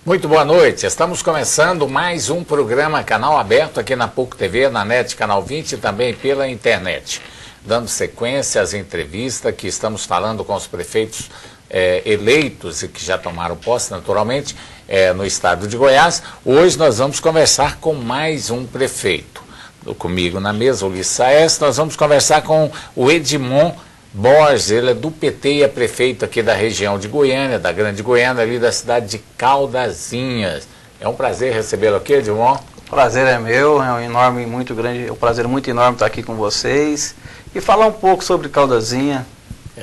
Muito boa noite, estamos começando mais um programa Canal Aberto aqui na PUC TV, na NET Canal 20 e também pela internet. Dando sequência às entrevistas que estamos falando com os prefeitos eleitos e que já tomaram posse naturalmente no estado de Goiás. Hoje nós vamos conversar com mais um prefeito. Comigo na mesa, Ulisses Saez, nós vamos conversar com o Edmond Borges, ele é do PT e é prefeito aqui da região de Goiânia, da Grande Goiânia, ali da cidade de Caldazinhas. É um prazer recebê-lo aqui, Edmond. O prazer é meu, é um enorme, muito grande, um prazer muito enorme estar aqui com vocês e falar um pouco sobre Caldazinha.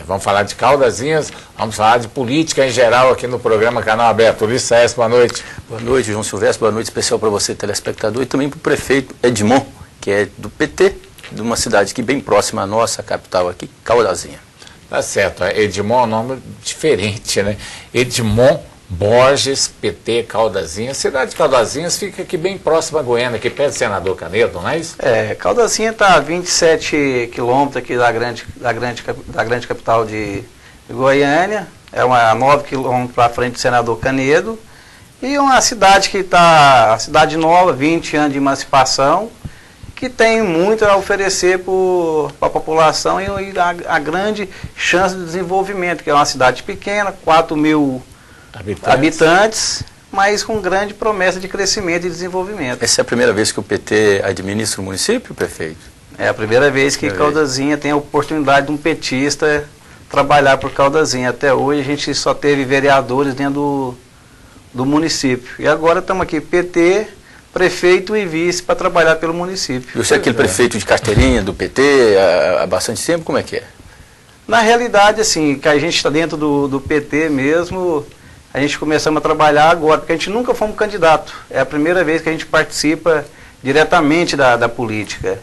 Vamos falar de Caldazinhas, vamos falar de política em geral aqui no programa Canal Aberto. Ulisses Saez, boa noite. Boa noite, João Silvestre, boa noite especial para você, telespectador, e também para o prefeito Edmond, que é do PT, de uma cidade aqui bem próxima à nossa capital aqui, Caldazinha. Tá certo, Edmond é um nome diferente, né? Edmond Borges, PT, Caldazinha. A cidade de Caldazinhas fica aqui bem próxima a Goiânia, aqui perto do Senador Canedo, não é isso? Caldazinha está a 27 quilômetros aqui da grande capital de Goiânia, é uma 9 quilômetros para frente do Senador Canedo, e uma cidade que está, cidade nova, 20 anos de emancipação, que tem muito a oferecer para a população e a grande chance de desenvolvimento, que é uma cidade pequena, 4 mil habitantes, mas com grande promessa de crescimento e desenvolvimento. Essa é a primeira vez que o PT administra o município, prefeito? É a primeira vez que Caldazinha tem a oportunidade de um petista trabalhar por Caldazinha. Até hoje a gente só teve vereadores dentro do município. E agora estamos aqui, PT, prefeito e vice, para trabalhar pelo município. E você é aquele prefeito de carteirinha do PT há bastante tempo? Como é que é? Na realidade, assim, que a gente está dentro do PT mesmo, a gente começamos a trabalhar agora, porque a gente nunca fomos candidato. É a primeira vez que a gente participa diretamente da política.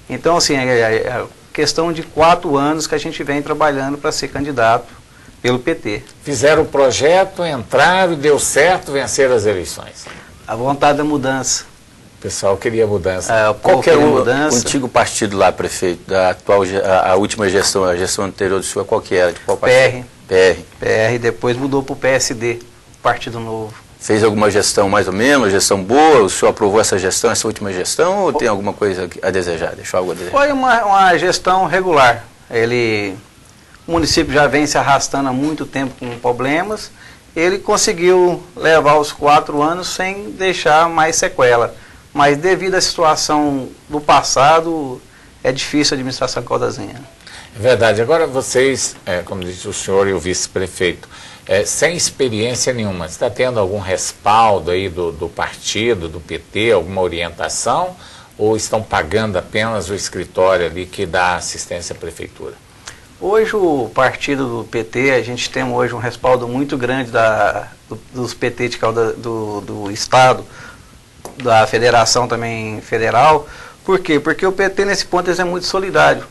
Então, assim, é questão de 4 anos que a gente vem trabalhando para ser candidato pelo PT. Fizeram o projeto, entraram, deu certo, venceram as eleições. A vontade da mudança. O pessoal queria mudança. Qual que era o antigo partido lá, prefeito, da atual, a última gestão, a gestão anterior do senhor, qual que era? De qual partido? PR, depois mudou para o PSD, Partido Novo. Fez alguma gestão mais ou menos, uma gestão boa? O senhor aprovou essa gestão, essa última gestão, ou tem alguma coisa a desejar? Deixou algo a desejar? Foi uma gestão regular. O município já vem se arrastando há muito tempo com problemas. Ele conseguiu levar os 4 anos sem deixar mais sequela. Mas devido à situação do passado, é difícil a administração Caldazinha. É verdade. Agora vocês, como disse o senhor e o vice-prefeito, sem experiência nenhuma, está tendo algum respaldo aí do partido, do PT, alguma orientação, ou estão pagando apenas o escritório ali que dá assistência à prefeitura? Hoje o partido do PT, a gente tem hoje um respaldo muito grande dos PT do Estado, da Federação também federal. Por quê? Porque o PT nesse ponto é muito solidário.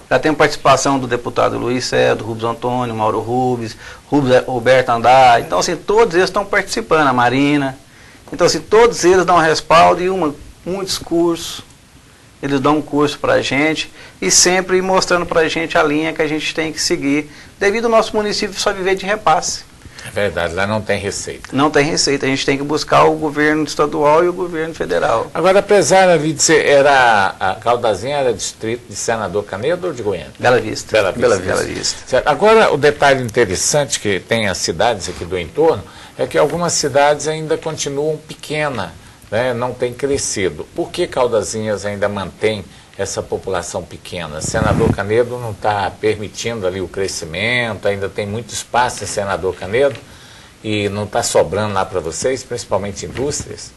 Já tem participação do deputado Luiz Cedo, Rubens Antônio, Mauro Rubens, Roberto Andar. Então, assim, todos eles estão participando, a Marina. Então, assim, todos eles dão um respaldo e muitos cursos. Eles dão um curso para a gente e sempre mostrando para a gente a linha que a gente tem que seguir, devido ao nosso município só viver de repasse. É verdade, lá não tem receita. Não tem receita, a gente tem que buscar o governo estadual e o governo federal. Agora, apesar ali de ser, a Caldazinha era distrito de Senador Canedo ou de Goiânia? Bela Vista. Bela Vista. Certo. Agora, o detalhe interessante que tem as cidades aqui do entorno é que algumas cidades ainda continuam pequenas, né, não tem crescido. Por que Caldazinhas ainda mantém essa população pequena? Senador Canedo não está permitindo ali o crescimento, ainda tem muito espaço em Senador Canedo e não está sobrando lá para vocês, principalmente indústrias?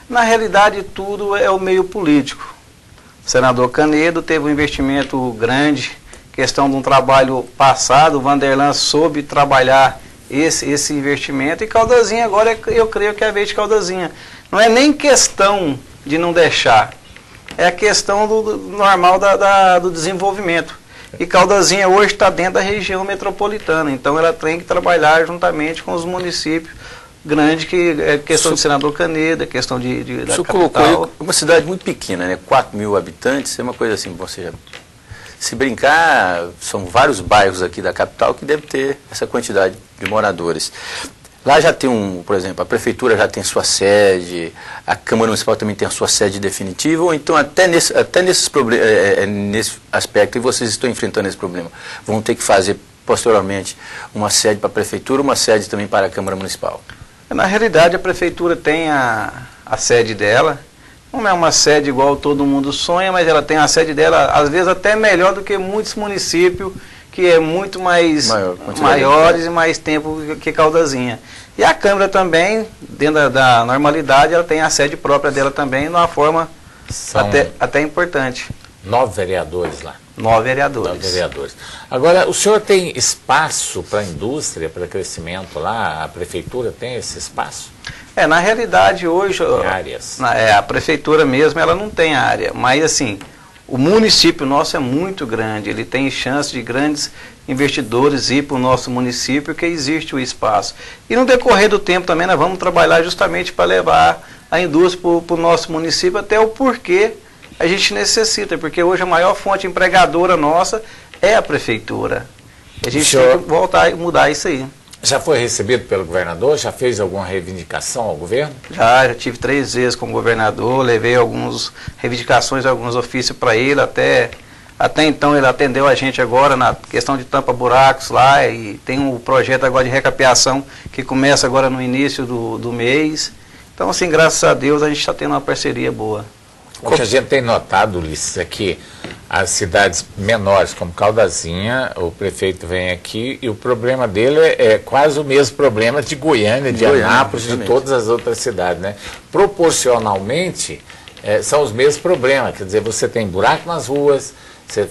Na realidade, tudo é o meio político. O Senador Canedo teve um investimento grande, questão de um trabalho passado, o Vanderlan soube trabalhar esse investimento, e Caldazinha agora, eu creio que é a vez de Caldazinha. Não é nem questão de não deixar, é a questão normal do desenvolvimento. E Caldazinha hoje está dentro da região metropolitana, então ela tem que trabalhar juntamente com os municípios grandes, que é questão de Senador Canedo, é questão da capital. O senhor colocou uma cidade muito pequena, né? 4 mil habitantes, é uma coisa assim, ou seja, se brincar, são vários bairros aqui da capital que devem ter essa quantidade de moradores. Lá já tem por exemplo, a prefeitura já tem sua sede, a Câmara Municipal também tem a sua sede definitiva, ou então até nesse aspecto, e vocês estão enfrentando esse problema, vão ter que fazer posteriormente uma sede para a prefeitura, uma sede também para a Câmara Municipal? Na realidade, a prefeitura tem a sede dela. Não é uma sede igual todo mundo sonha, mas ela tem a sede dela, às vezes até melhor do que muitos municípios, que é muito mais maiores e mais tempo que Caldazinha. E a Câmara também, dentro da normalidade, ela tem a sede própria dela também, de uma forma até importante. 9 vereadores lá. 9 vereadores. 9 vereadores. Agora, o senhor tem espaço para a indústria, para crescimento lá? A prefeitura tem esse espaço? Na realidade, hoje, áreas. A prefeitura mesmo, ela não tem área, mas assim, o município nosso é muito grande, ele tem chance de grandes investidores ir para o nosso município, que existe o espaço. E no decorrer do tempo também nós vamos trabalhar justamente para levar a indústria para o nosso município, até o porquê a gente necessita, porque hoje a maior fonte empregadora nossa é a prefeitura. A gente tem que voltar e mudar isso aí. Já foi recebido pelo governador? Já fez alguma reivindicação ao governo? Já tive 3 vezes com o governador, levei algumas reivindicações, alguns ofícios para ele, até então ele atendeu a gente agora na questão de tampa-buracos lá, e tem um projeto agora de recapeação que começa agora no início do mês. Então, assim, graças a Deus a gente está tendo uma parceria boa. O que a gente tem notado, Ulisses, é que as cidades menores, como Caldazinha, o prefeito vem aqui e o problema dele é quase o mesmo problema de Goiânia, de Anápolis, de todas as outras cidades, né? Proporcionalmente, são os mesmos problemas. Quer dizer, você tem buraco nas ruas,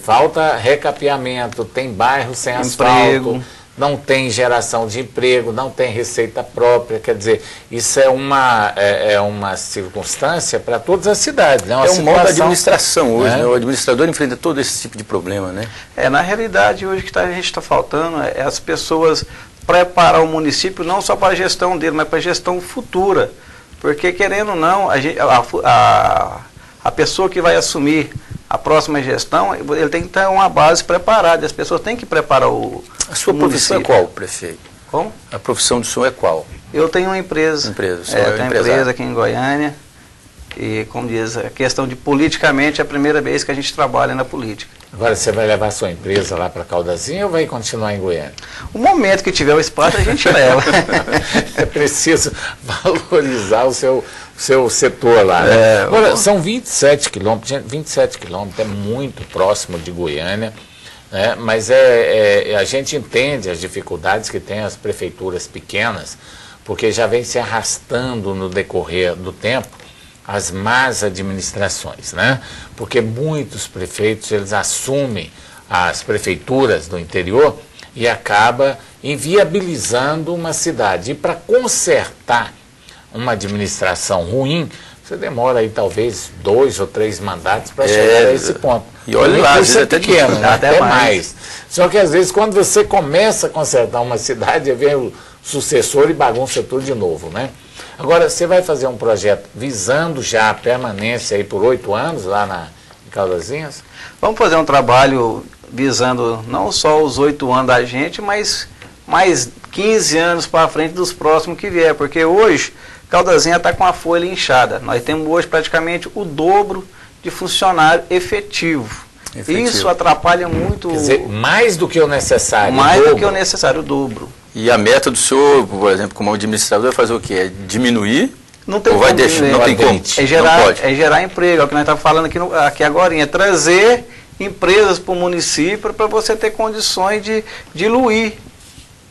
falta recapeamento, tem bairros sem asfalto, não tem geração de emprego, não tem receita própria. Quer dizer, isso é uma circunstância para todas as cidades, né? Um modo de administração hoje, né? O administrador enfrenta todo esse tipo de problema, né? Na realidade, hoje o que a gente está faltando é as pessoas preparar o município não só para a gestão dele, mas para a gestão futura. Porque, querendo ou não, a pessoa que vai assumir a próxima gestão, ele tem que ter uma base preparada. As pessoas têm que preparar A sua profissão é qual, prefeito? Como? A profissão do senhor é qual? Eu tenho uma empresa. Eu tenho uma empresa aqui em Goiânia. E, como diz, a questão de politicamente é a primeira vez que a gente trabalha na política. Agora, você vai levar a sua empresa lá para Caldazinha ou vai continuar em Goiânia? O momento que tiver o espaço, a gente leva. É preciso valorizar o seu setor lá, né? Agora, são 27 quilômetros, 27 quilômetros, é muito próximo de Goiânia, né? Mas a gente entende as dificuldades que tem as prefeituras pequenas, porque já vem se arrastando no decorrer do tempo as más administrações, né? Porque muitos prefeitos, eles assumem as prefeituras do interior e acaba inviabilizando uma cidade. E para consertar uma administração ruim, você demora aí talvez 2 ou 3 mandatos para chegar a esse ponto. E olha lá, às vezes é pequeno, né? Até mais. Só que às vezes quando você começa a consertar uma cidade, vem o sucessor e bagunça tudo de novo, né? Agora, você vai fazer um projeto visando já a permanência aí por 8 anos lá em Caldazinhas? Vamos fazer um trabalho visando não só os 8 anos da gente, mas mais 15 anos para frente dos próximos que vier, porque hoje Caldazinha está com a folha inchada. Nós temos hoje praticamente o dobro de funcionário efetivo. Isso atrapalha muito. Quer dizer, mais do que o necessário. Mais do que o necessário, o dobro. E a meta do senhor, por exemplo, como administrador, é fazer o quê? É diminuir? Não tem ou como vai deixar? Não tem como. É gerar emprego. É o que nós estamos falando aqui agora. É trazer empresas para o município para você ter condições de diluir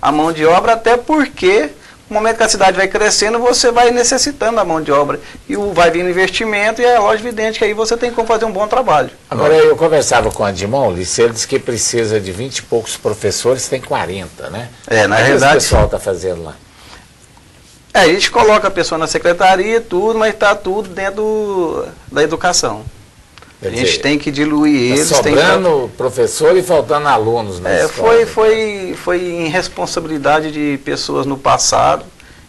a mão de obra, até porque no momento que a cidade vai crescendo, você vai necessitando da mão de obra. E vai vindo investimento e é lógico, evidente que aí você tem como fazer um bom trabalho. Agora, eu conversava com a Edmon, ele disse que precisa de 20 e poucos professores, tem 40, né? Na verdade. O que o pessoal está fazendo lá? A gente coloca a pessoa na secretaria e tudo, mas está tudo dentro da educação. A gente tem que diluir eles. Sobrando professor e faltando alunos na escola. Foi irresponsabilidade de pessoas no passado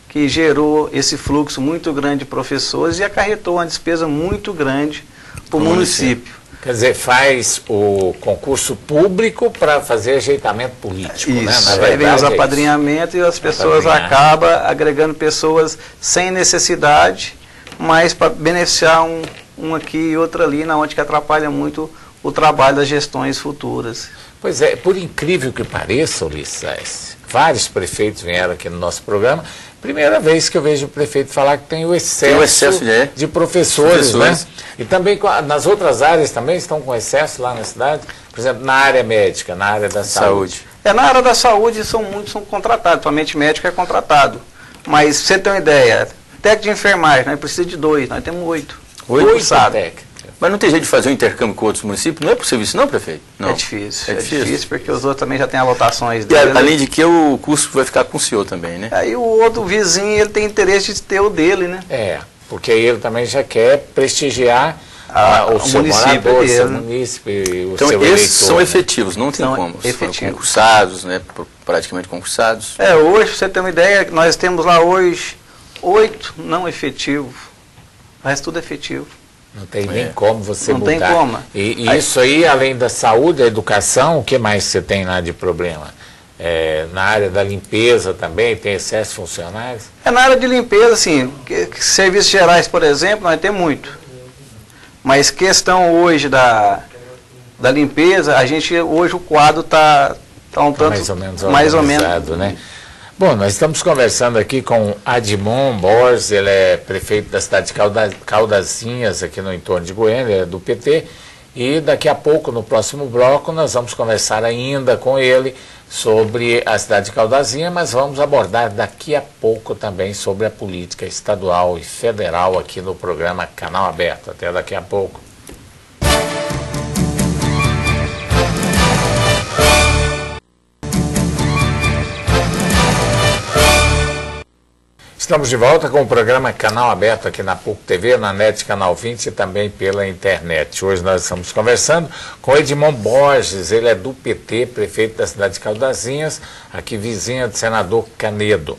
que gerou esse fluxo muito grande de professores e acarretou uma despesa muito grande para o município. Quer dizer, faz o concurso público para fazer ajeitamento político, Isso. né? Na Aí verdade, vem os apadrinhamentos e as pessoas acabam agregando pessoas sem necessidade, mas para beneficiar um aqui e outro ali, na onde que atrapalha muito o trabalho das gestões futuras. Pois é, por incrível que pareça, Ulisses, vários prefeitos vieram aqui no nosso programa. Primeira vez que eu vejo o prefeito falar que tem o excesso de professores, né? E também nas outras áreas também estão com excesso lá na cidade, por exemplo, na área médica, na área da saúde. Na área da saúde muitos são contratados, somente médico é contratado. Mas, pra você ter uma ideia, técnico de enfermagem, nós precisamos de 2, nós temos 8. 8 técnicos. Mas não tem jeito de fazer um intercâmbio com outros municípios? Não é possível isso não, prefeito? Não. É difícil porque os outros também já têm alotações dele. E, além de que o custo vai ficar com o senhor também, né? Aí o outro vizinho, ele tem interesse de ter o dele, né? Porque ele também já quer prestigiar o seu morador, o seu município, o seu eleitor. Esses são efetivos, não tem como. Efetivos. Concursados, né? Praticamente concursados. Hoje, pra você ter uma ideia, nós temos lá hoje 8 não efetivos. O resto tudo é efetivo. Não tem nem como você mudar. Não tem como. E isso aí, além da saúde, da educação, o que mais você tem lá de problema? Na área da limpeza também, tem excesso de funcionários? Na área de limpeza, assim, serviços gerais, por exemplo, nós temos muito. Mas questão hoje da limpeza, hoje o quadro está um tanto mais ou menos, né? Bom, nós estamos conversando aqui com Adimon Borges, ele é prefeito da cidade de Caldazinhas, aqui no entorno de Goiânia, é do PT, e daqui a pouco, no próximo bloco, nós vamos conversar ainda com ele sobre a cidade de Caldazinhas, mas vamos abordar daqui a pouco também sobre a política estadual e federal aqui no programa Canal Aberto. Até daqui a pouco. Estamos de volta com o programa Canal Aberto aqui na PUC TV, na NET Canal 20 e também pela internet. Hoje nós estamos conversando com Edmon Borges, ele é do PT, prefeito da cidade de Caldazinhas, aqui vizinha do senador Canedo.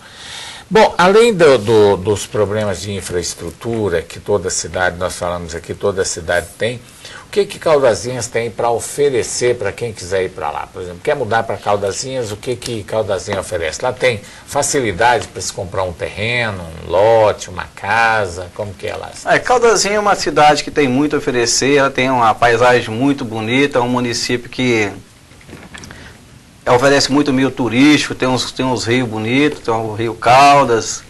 Bom, além dos problemas de infraestrutura que toda cidade, nós falamos aqui, toda cidade tem, o que Caldazinhas tem para oferecer para quem quiser ir para lá? Por exemplo, quer mudar para Caldazinhas, o que Caldazinhas oferece? Lá tem facilidade para se comprar um terreno, um lote, uma casa, como que é lá? Caldazinhas é uma cidade que tem muito a oferecer, ela tem uma paisagem muito bonita, é um município que oferece muito meio turístico, tem uns rios bonitos, tem o Rio Caldas.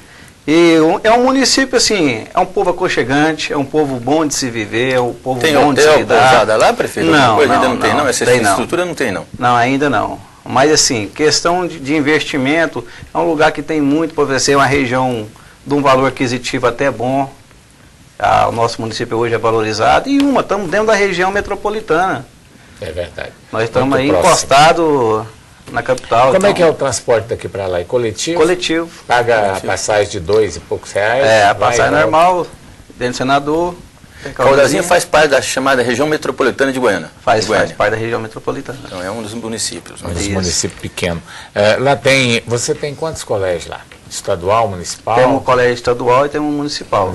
E é um município, assim, é um povo aconchegante, é um povo bom de se viver, é um povo bom de se lidar. Tem hotel, pousada lá, prefeito? Não, ainda não tem, não? Essa infraestrutura não tem, não? Não, ainda não. Mas, assim, questão de investimento, é um lugar que tem muito para oferecer, é uma região de um valor aquisitivo até bom. O nosso município hoje é valorizado. E estamos dentro da região metropolitana. É verdade. Nós estamos aí encostados na capital. Como é que é o transporte daqui para lá? É coletivo? Coletivo. Paga a passagem de R$2 e poucos reais? A passagem normal, dentro do senador. Caldazinhas faz parte da chamada região metropolitana de Goiânia. Faz parte da região metropolitana. Então é um dos municípios. Um dos municípios pequenos. Lá você tem quantos colégios lá? Estadual, municipal? Temos um colégio estadual e temos um municipal.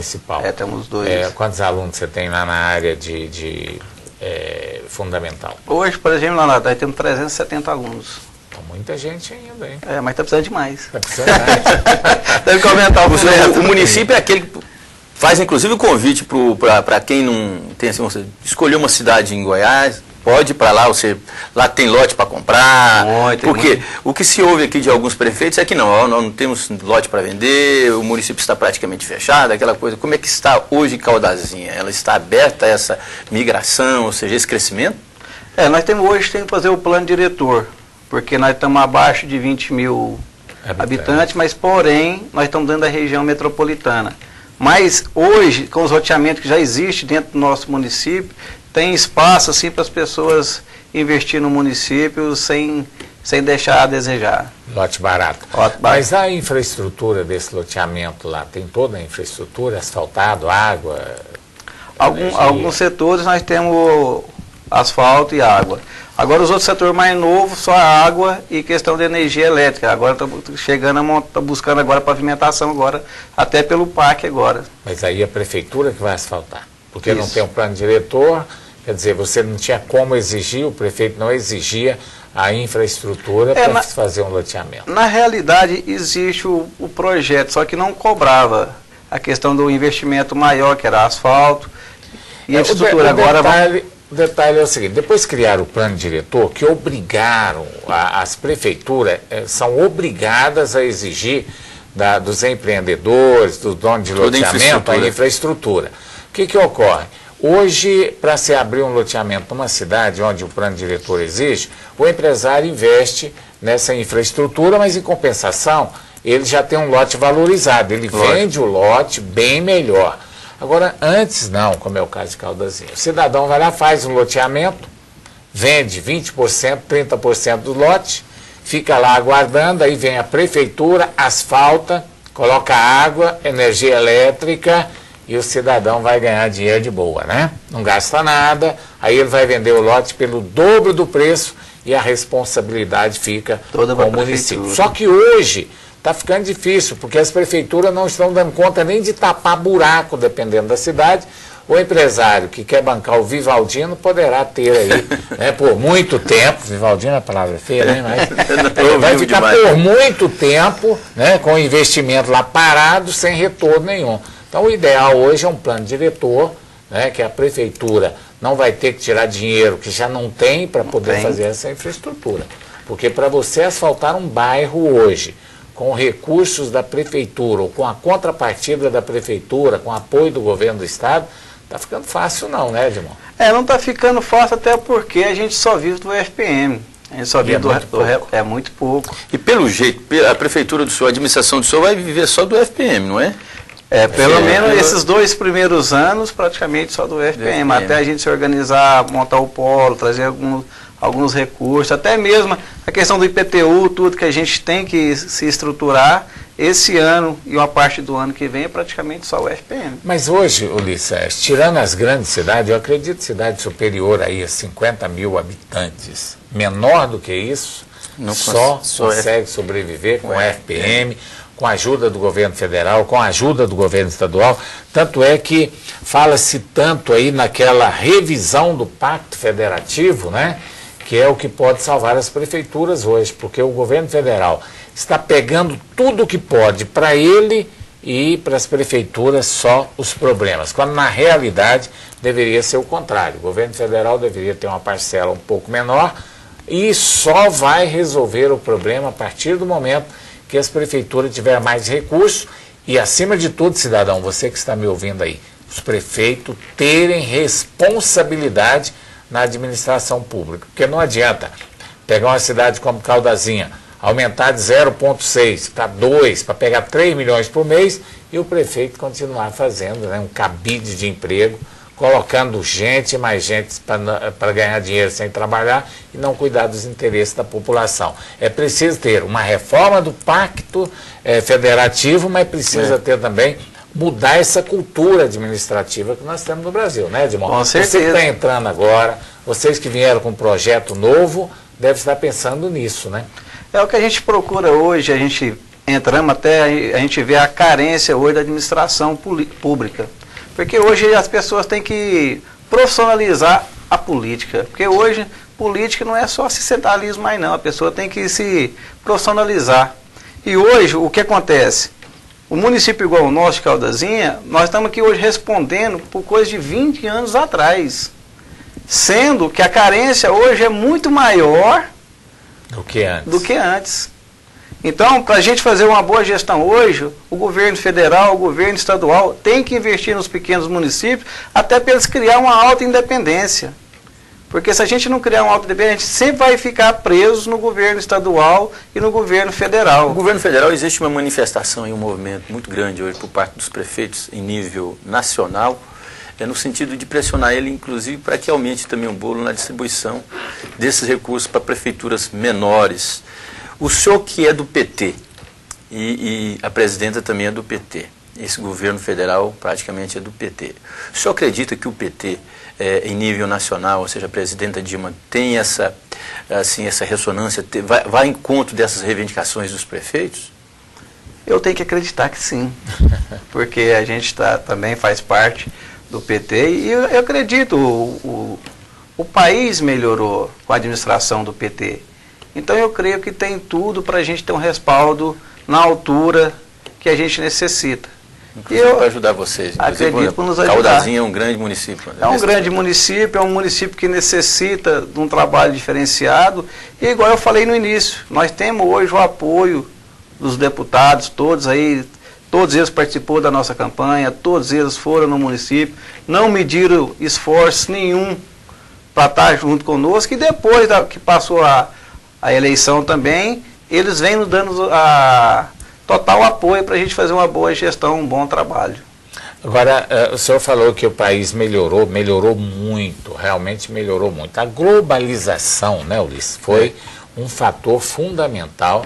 Temos 2. Quantos alunos você tem lá na área de fundamental? Hoje, por exemplo, lá nós temos 370 alunos. Muita gente ainda, hein? Mas está precisando de mais. Está precisando de mais. Deve comentar o município é aquele que faz, inclusive, o convite para quem não tem, assim, você escolher uma cidade em Goiás, pode ir para lá, lá tem lote para comprar. Porque o que se ouve aqui de alguns prefeitos é que não temos lote para vender, o município está praticamente fechado, aquela coisa. Como é que está hoje Caldazinha? Ela está aberta a essa migração, ou seja, esse crescimento? Nós temos que fazer o plano diretor. Porque nós estamos abaixo de 20 mil habitantes, mas porém nós estamos dentro da região metropolitana. Mas hoje, com os loteamentos que já existem dentro do nosso município, tem espaço assim para as pessoas investir no município sem deixar a desejar. Lote barato. Mas a infraestrutura desse loteamento lá, tem toda a infraestrutura, asfaltado, água? Alguns setores nós temos asfalto e água. Agora os outros setores mais novos, só a água e questão de energia elétrica. Agora está buscando agora pavimentação agora, até pelo parque agora. Mas aí a prefeitura que vai asfaltar, porque não tem um plano diretor, Quer dizer, você não tinha como exigir, o prefeito não exigia a infraestrutura para fazer um loteamento. Na realidade, existe o projeto, só que não cobrava a questão do investimento maior, que era asfalto, e a estrutura agora... O detalhe é o seguinte, depois criaram o plano diretor que obrigaram, as prefeituras são obrigadas a exigir dos empreendedores, dos donos de loteamento, a infraestrutura. O que ocorre? Hoje, para se abrir um loteamento numa cidade onde o plano diretor exige, o empresário investe nessa infraestrutura, mas em compensação, ele já tem um lote valorizado, ele vende o lote bem melhor. Agora, antes não, como é o caso de Caldazinha. O cidadão vai lá, faz um loteamento, vende 20%, 30% do lote, fica lá aguardando, aí vem a prefeitura, asfalta, coloca água, energia elétrica e o cidadão vai ganhar dinheiro de boa, né? Não gasta nada, aí ele vai vender o lote pelo dobro do preço e a responsabilidade fica com o município. Só que hoje está ficando difícil, porque as prefeituras não estão dando conta nem de tapar buraco, dependendo da cidade. O empresário que quer bancar o Vivaldino poderá ter aí, né, por muito tempo, Vivaldino é a palavra feia, né, mas vai ficar por muito tempo, né, com o investimento lá parado, sem retorno nenhum. Então o ideal hoje é um plano diretor, né, que a prefeitura não vai ter que tirar dinheiro que já não tem para poder fazer essa infraestrutura. Porque para você asfaltar um bairro hoje, com recursos da prefeitura, ou com a contrapartida da prefeitura, com apoio do governo do estado, está ficando fácil não, né, Edmond? Não está ficando fácil, até porque a gente só vive do FPM. A gente só vive é muito pouco. E pelo jeito, a prefeitura do senhor, a administração do senhor vai viver só do FPM, não é? Pelo menos esses 2 primeiros anos, praticamente só do FPM. Até a gente se organizar, montar o polo, trazer alguns recursos, até mesmo a questão do IPTU, tudo que a gente tem que se estruturar, esse ano e uma parte do ano que vem é praticamente só o FPM. Mas hoje, Ulisses, tirando as grandes cidades, eu acredito cidade superior aí a 50 mil habitantes, menor do que isso, só consegue sobreviver com o FPM, com a ajuda do governo federal, com a ajuda do governo estadual. Tanto é que fala-se tanto aí naquela revisão do Pacto Federativo, né? Que é o que pode salvar as prefeituras hoje, porque o governo federal está pegando tudo o que pode para ele e para as prefeituras só os problemas, quando na realidade deveria ser o contrário. O governo federal deveria ter uma parcela um pouco menor e só vai resolver o problema a partir do momento que as prefeituras tiverem mais recursos e, acima de tudo, cidadão, você que está me ouvindo aí, os prefeitos terem responsabilidade na administração pública, porque não adianta pegar uma cidade como Caldazinha, aumentar de 0,6 para 2, para pegar 3 milhões por mês e o prefeito continuar fazendo, né, um cabide de emprego, colocando gente e mais gente para ganhar dinheiro sem trabalhar e não cuidar dos interesses da população. É preciso ter uma reforma do Pacto Federativo, mas precisa ter também mudar essa cultura administrativa que nós temos no Brasil, né, Edmond? Com certeza. Você que está entrando agora, vocês que vieram com um projeto novo, devem estar pensando nisso, né? É o que a gente procura hoje, a gente entramos até, a gente vê a carência hoje da administração pública. Porque hoje as pessoas têm que profissionalizar a política. Porque hoje política não é só assistencialismo mais não, a pessoa tem que se profissionalizar. E hoje o que acontece? O município igual o nosso, de Caldazinha, nós estamos aqui hoje respondendo por coisa de 20 anos atrás. Sendo que a carência hoje é muito maior do que antes. Então, para a gente fazer uma boa gestão hoje, o governo federal, o governo estadual tem que investir nos pequenos municípios, até para eles criar uma alta independência. Porque se a gente não criar uma alta independência, a gente sempre vai ficar preso no governo estadual e no governo federal. No governo federal existe uma manifestação e um movimento muito grande hoje por parte dos prefeitos em nível nacional, no sentido de pressionar ele, inclusive, para que aumente também o bolo na distribuição desses recursos para prefeituras menores. O senhor que é do PT e a presidenta também é do PT, esse governo federal praticamente é do PT. O senhor acredita que o PT, em nível nacional, ou seja, a presidenta Dilma, tem essa ressonância, vai em encontro dessas reivindicações dos prefeitos? Eu tenho que acreditar que sim, porque a gente também faz parte do PT e eu acredito, o país melhorou com a administração do PT. Então eu creio que tem tudo para a gente ter um respaldo na altura que a gente necessita. Inclusive para ajudar vocês. Acredito por nos ajudar. Caldazinha é um grande município. É um grande município, é um município que necessita de um trabalho diferenciado. E igual eu falei no início, nós temos hoje o apoio dos deputados, todos aí, todos eles participou da nossa campanha, todos eles foram no município, não mediram esforço nenhum para estar junto conosco, e depois que passou a eleição também, eles vêm nos dando total apoio para a gente fazer uma boa gestão, um bom trabalho. Agora, o senhor falou que o país melhorou muito, realmente melhorou muito. A globalização, né, Ulisses, foi um fator fundamental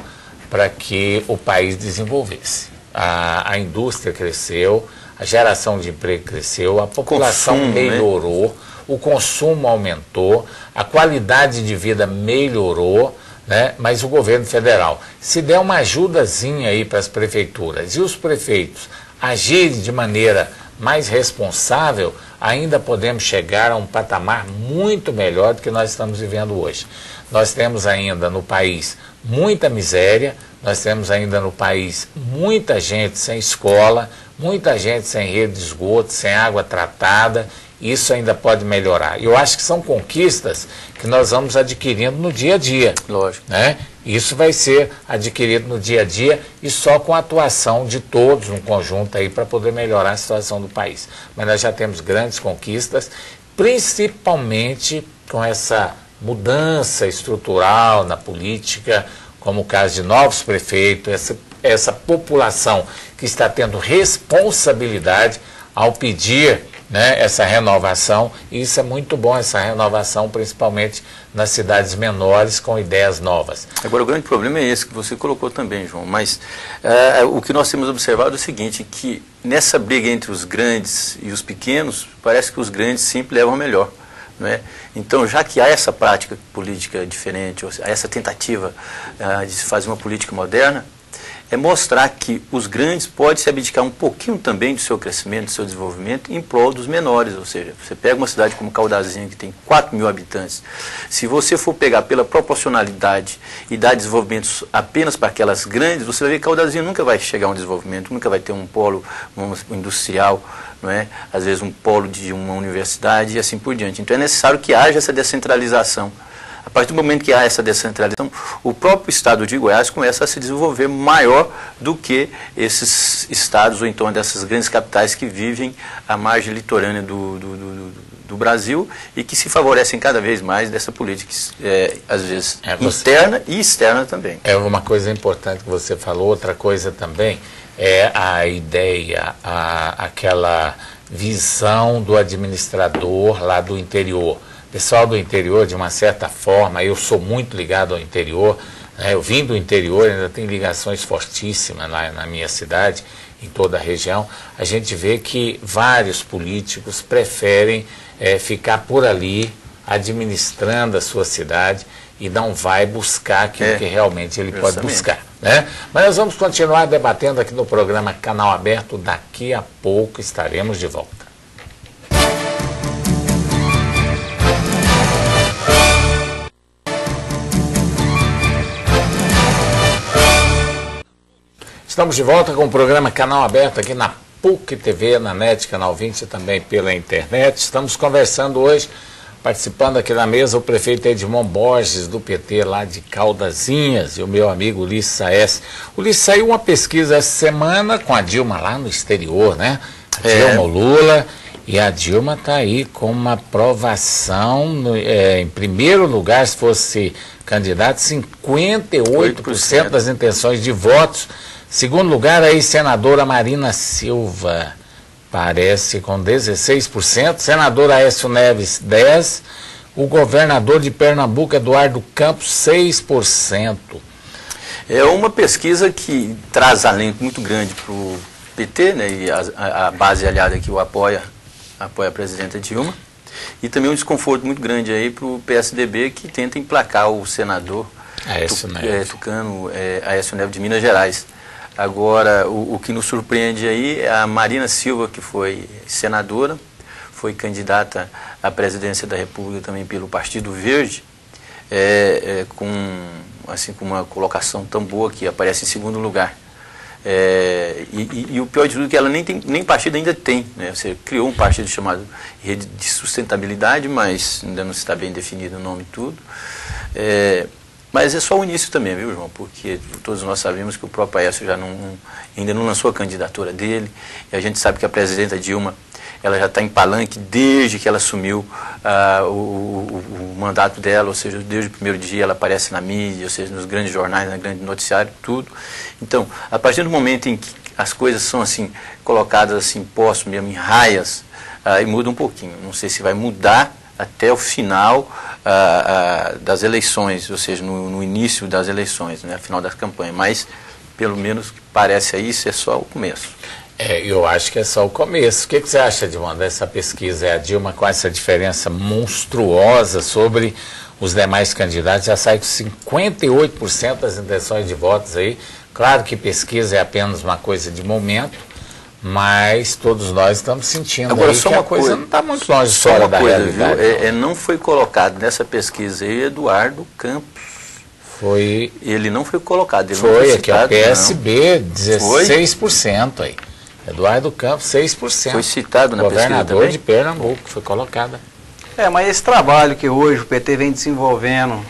para que o país desenvolvesse. A indústria cresceu, a geração de emprego cresceu, a população melhorou, né? O consumo aumentou, a qualidade de vida melhorou, né? Mas o governo federal, se der uma ajudazinha aí para as prefeituras e os prefeitos agirem de maneira mais responsável, ainda podemos chegar a um patamar muito melhor do que nós estamos vivendo hoje. Nós temos ainda no país muita miséria, nós temos ainda no país muita gente sem escola, muita gente sem rede de esgoto, sem água tratada. Isso ainda pode melhorar. Eu acho que são conquistas que nós vamos adquirindo no dia a dia. Lógico. Né? Isso vai ser adquirido no dia a dia e só com a atuação de todos, um conjunto aí, para poder melhorar a situação do país. Mas nós já temos grandes conquistas, principalmente com essa mudança estrutural na política, como o caso de novos prefeitos, essa população que está tendo responsabilidade ao pedir, né, essa renovação, e isso é muito bom, essa renovação, principalmente nas cidades menores, com ideias novas. Agora, o grande problema é esse que você colocou também, João, mas o que nós temos observado é o seguinte, que nessa briga entre os grandes e os pequenos, parece que os grandes sempre levam melhor. Não é? Então, já que há essa prática política diferente, há essa tentativa de se fazer uma política moderna, é mostrar que os grandes podem se abdicar um pouquinho também do seu crescimento, do seu desenvolvimento, em prol dos menores. Ou seja, você pega uma cidade como Caldazinha, que tem 4 mil habitantes, se você for pegar pela proporcionalidade e dar desenvolvimento apenas para aquelas grandes, você vai ver que Caldazinha nunca vai chegar a um desenvolvimento, nunca vai ter um polo industrial, não é? Às vezes um polo de uma universidade e assim por diante. Então é necessário que haja essa descentralização. A partir do momento que há essa descentralização, o próprio estado de Goiás começa a se desenvolver maior do que esses estados, ou então dessas grandes capitais que vivem à margem litorânea do Brasil e que se favorecem cada vez mais dessa política, às vezes, interna e externa também. É uma coisa importante que você falou, outra coisa também é a ideia, aquela visão do administrador lá do interior. Pessoal do interior, de uma certa forma, eu sou muito ligado ao interior, né? Eu vim do interior, ainda tem ligações fortíssimas lá na minha cidade, em toda a região. A gente vê que vários políticos preferem ficar por ali, administrando a sua cidade, e não vai buscar aquilo que realmente ele pode buscar. Né? Mas nós vamos continuar debatendo aqui no programa Canal Aberto. Daqui a pouco estaremos de volta. Estamos de volta com o programa Canal Aberto aqui na PUC TV, na NET, Canal 20 e também pela internet. Estamos conversando hoje, participando aqui na mesa, o prefeito Edmond Borges, do PT lá de Caldazinhas, e o meu amigo Ulisses Saes. Ulisses, saiu uma pesquisa essa semana com a Dilma lá no exterior, né? A Dilma, o Lula, e a Dilma está aí com uma aprovação, em primeiro lugar, se fosse candidato, 58% das intenções de votos. Segundo lugar, a ex-senadora Marina Silva, parece com 16%, senador Aécio Neves, 10%, o governador de Pernambuco, Eduardo Campos, 6%. É uma pesquisa que traz alento muito grande para o PT, né, e a base aliada que o apoia a presidenta Dilma, e também um desconforto muito grande aí para o PSDB, que tenta emplacar o senador Aécio Neves de Minas Gerais. Agora, o que nos surpreende aí é a Marina Silva, que foi senadora, foi candidata à presidência da República também pelo Partido Verde, com uma colocação tão boa que aparece em segundo lugar. E o pior de tudo é que ela nem partido ainda tem, né? Você criou um partido chamado Rede de Sustentabilidade, mas ainda não está bem definido o nome e tudo. Mas é só o início também, viu, João? Porque todos nós sabemos que o próprio Aécio ainda não lançou a candidatura dele, e a gente sabe que a presidenta Dilma, ela já está em palanque desde que ela assumiu o mandato dela, ou seja, desde o primeiro dia ela aparece na mídia, ou seja, nos grandes jornais, no grande noticiário, tudo. Então, a partir do momento em que as coisas são assim, colocadas assim, postos mesmo em raias, aí muda um pouquinho. Não sei se vai mudar até o final das eleições, ou seja, no início das eleições, né, final das campanhas, mas pelo menos parece aí isso é só o começo. Eu acho que é só o começo. O que você acha, Dilma, dessa pesquisa? A Dilma, com essa diferença monstruosa sobre os demais candidatos, já sai com 58% das intenções de votos aí. Claro que pesquisa é apenas uma coisa de momento, mas todos nós estamos sentindo. Agora, aí só que uma a coisa não está muito longe só fora uma da coisa, realidade. Viu? Não foi colocado nessa pesquisa aí Eduardo Campos. Ele não foi colocado. Ele foi, não foi aqui é o PSB, 16% aí. Eduardo Campos, 6%. Foi citado na pesquisa também? Governador de Pernambuco, foi colocado. Mas esse trabalho que hoje o PT vem desenvolvendo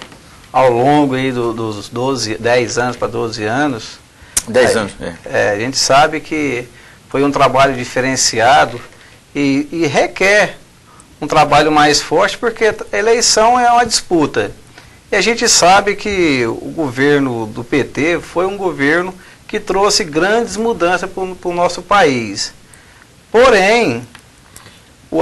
ao longo aí dos 10 anos para 12 anos... 10 anos, a gente sabe que foi um trabalho diferenciado e requer um trabalho mais forte, porque a eleição é uma disputa. E a gente sabe que o governo do PT foi um governo que trouxe grandes mudanças para o nosso país. Porém,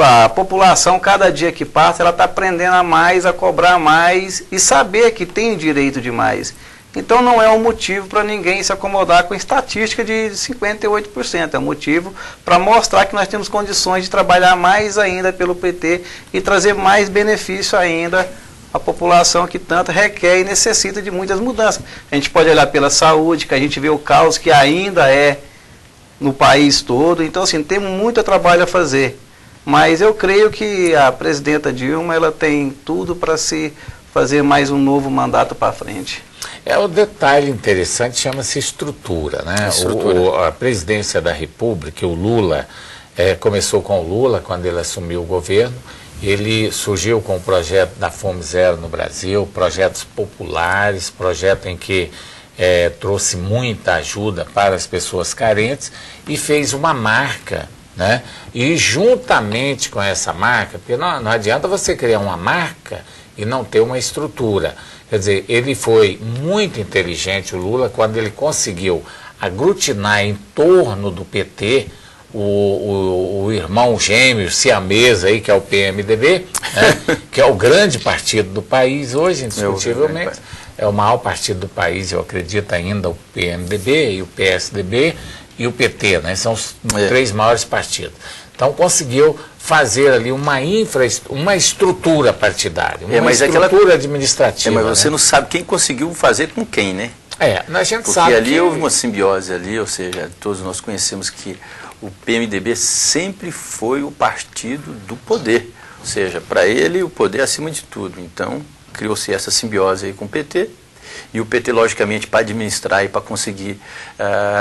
a população, cada dia que passa, ela está aprendendo a mais, a cobrar mais e saber que tem direito de mais. Então não é um motivo para ninguém se acomodar com estatística de 58%. É um motivo para mostrar que nós temos condições de trabalhar mais ainda pelo PT e trazer mais benefício ainda à população que tanto requer e necessita de muitas mudanças. A gente pode olhar pela saúde, que a gente vê o caos que ainda é no país todo. Então, assim, tem muito trabalho a fazer. Mas eu creio que a presidenta Dilma, ela tem tudo para se fazer mais um novo mandato para frente. O detalhe interessante chama-se estrutura, né? A presidência da República, o Lula, começou com o Lula, quando ele assumiu o governo. Ele surgiu com o projeto da Fome Zero no Brasil, projetos populares, projeto em que trouxe muita ajuda para as pessoas carentes e fez uma marca, né? E juntamente com essa marca, porque não adianta você criar uma marca e não ter uma estrutura. Quer dizer, ele foi muito inteligente, o Lula, quando ele conseguiu aglutinar em torno do PT o irmão gêmeo siamês aí, que é o PMDB, né, que é o grande partido do país hoje, indiscutivelmente. É o maior partido do país, eu acredito ainda, o PMDB e o PSDB e o PT, né, são os três maiores partidos. Então conseguiu fazer ali uma estrutura partidária, uma estrutura administrativa. Mas você não sabe quem conseguiu fazer com quem, né? A gente Porque sabe ali houve uma simbiose ali, ou seja, todos nós conhecemos que o PMDB sempre foi o partido do poder, ou seja, para ele o poder acima de tudo. Então criou-se essa simbiose aí com o PT, e o PT, logicamente, para administrar e para conseguir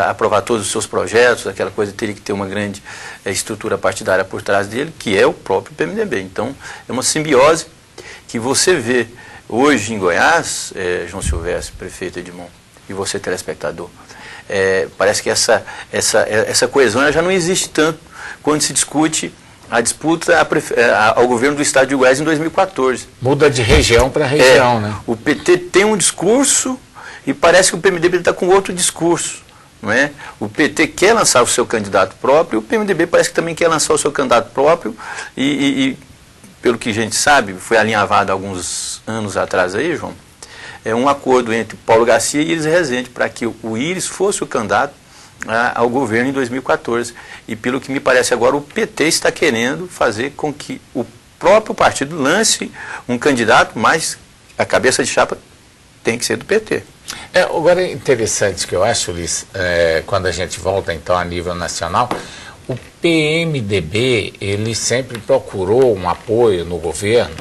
aprovar todos os seus projetos, aquela coisa, teria que ter uma grande estrutura partidária por trás dele, que é o próprio PMDB. Então, é uma simbiose que você vê hoje em Goiás, João Silvestre, prefeito Edmond, e você, telespectador, parece que essa coesão já não existe tanto quando se discute a disputa ao governo do estado de Goiás em 2014. Muda de região para região, né? O PT tem um discurso e parece que o PMDB está com outro discurso, não é? O PT quer lançar o seu candidato próprio, o PMDB parece que também quer lançar o seu candidato próprio e pelo que a gente sabe, foi alinhavado alguns anos atrás aí, João, um acordo entre Paulo Garcia e Iris Rezende para que o Iris fosse o candidato ao governo em 2014. E pelo que me parece agora, o PT está querendo fazer com que o próprio partido lance um candidato, mas a cabeça de chapa tem que ser do PT. Agora é interessante que eu acho, Ulisses, quando a gente volta então a nível nacional, O PMDB, ele sempre procurou um apoio no governo,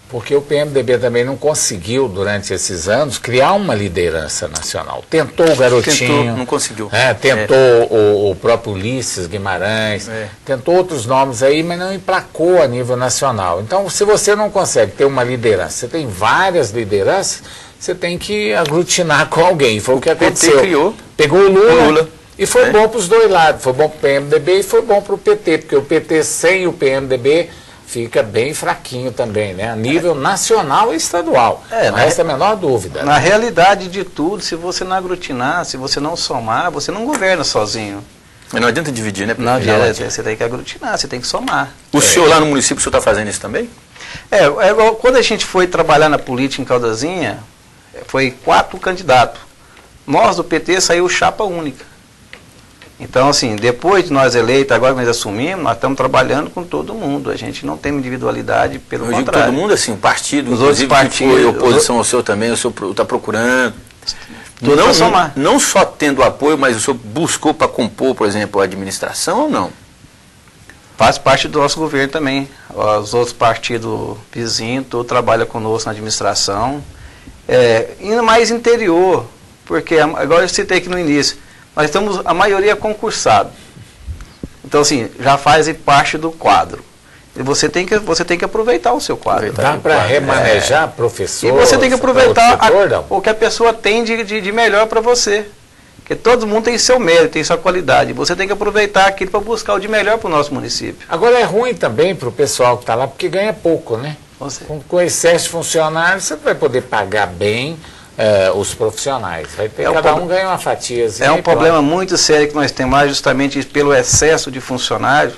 porque o PMDB também não conseguiu, durante esses anos, criar uma liderança nacional. Tentou o Garotinho. Tentou, não conseguiu. Tentou o próprio Ulisses Guimarães, tentou outros nomes aí, mas não emplacou a nível nacional. Então, se você não consegue ter uma liderança, você tem várias lideranças, você tem que aglutinar com alguém. Foi o que aconteceu. PT criou. Pegou o Lula. E foi bom para os dois lados. Foi bom para o PMDB e foi bom para o PT, porque o PT sem o PMDB fica bem fraquinho também, né? A nível nacional e estadual. Não resta a menor dúvida. Na realidade de tudo, se você não aglutinar, se você não somar, você não governa sozinho. Mas não adianta dividir, né? Não adianta, você tem que aglutinar, você tem que somar. O senhor lá no município, o senhor está fazendo isso também? Quando a gente foi trabalhar na política em Caldazinha, foi 4 candidatos. Nós do PT saiu chapa única. Então, assim, depois de nós eleitos, agora nós assumimos, nós estamos trabalhando com todo mundo. A gente não tem individualidade, pelo contrário. Eu digo todo mundo, assim, o partido, os outros partidos, que foi oposição ao senhor também, o senhor está procurando. Não só tendo apoio, mas o senhor buscou para compor, por exemplo, a administração ou não? Faz parte do nosso governo também. Os outros partidos vizinhos, todos trabalham conosco na administração. Indo mais interior, porque, agora eu citei aqui no início, nós estamos, a maioria concursado. Então, assim, já faz parte do quadro. E você tem que aproveitar o seu quadro. Dá para remanejar, professor? E você tem que aproveitar o que a pessoa tem de melhor para você. Porque todo mundo tem seu mérito, tem sua qualidade. Você tem que aproveitar aquilo para buscar o de melhor para o nosso município. Agora é ruim também para o pessoal que está lá, porque ganha pouco, né? Com excesso de funcionários, você vai poder pagar bem os profissionais. Vai ter, cada um ganha uma fatiazinha. É um problema muito sério que nós temos lá, justamente pelo excesso de funcionários.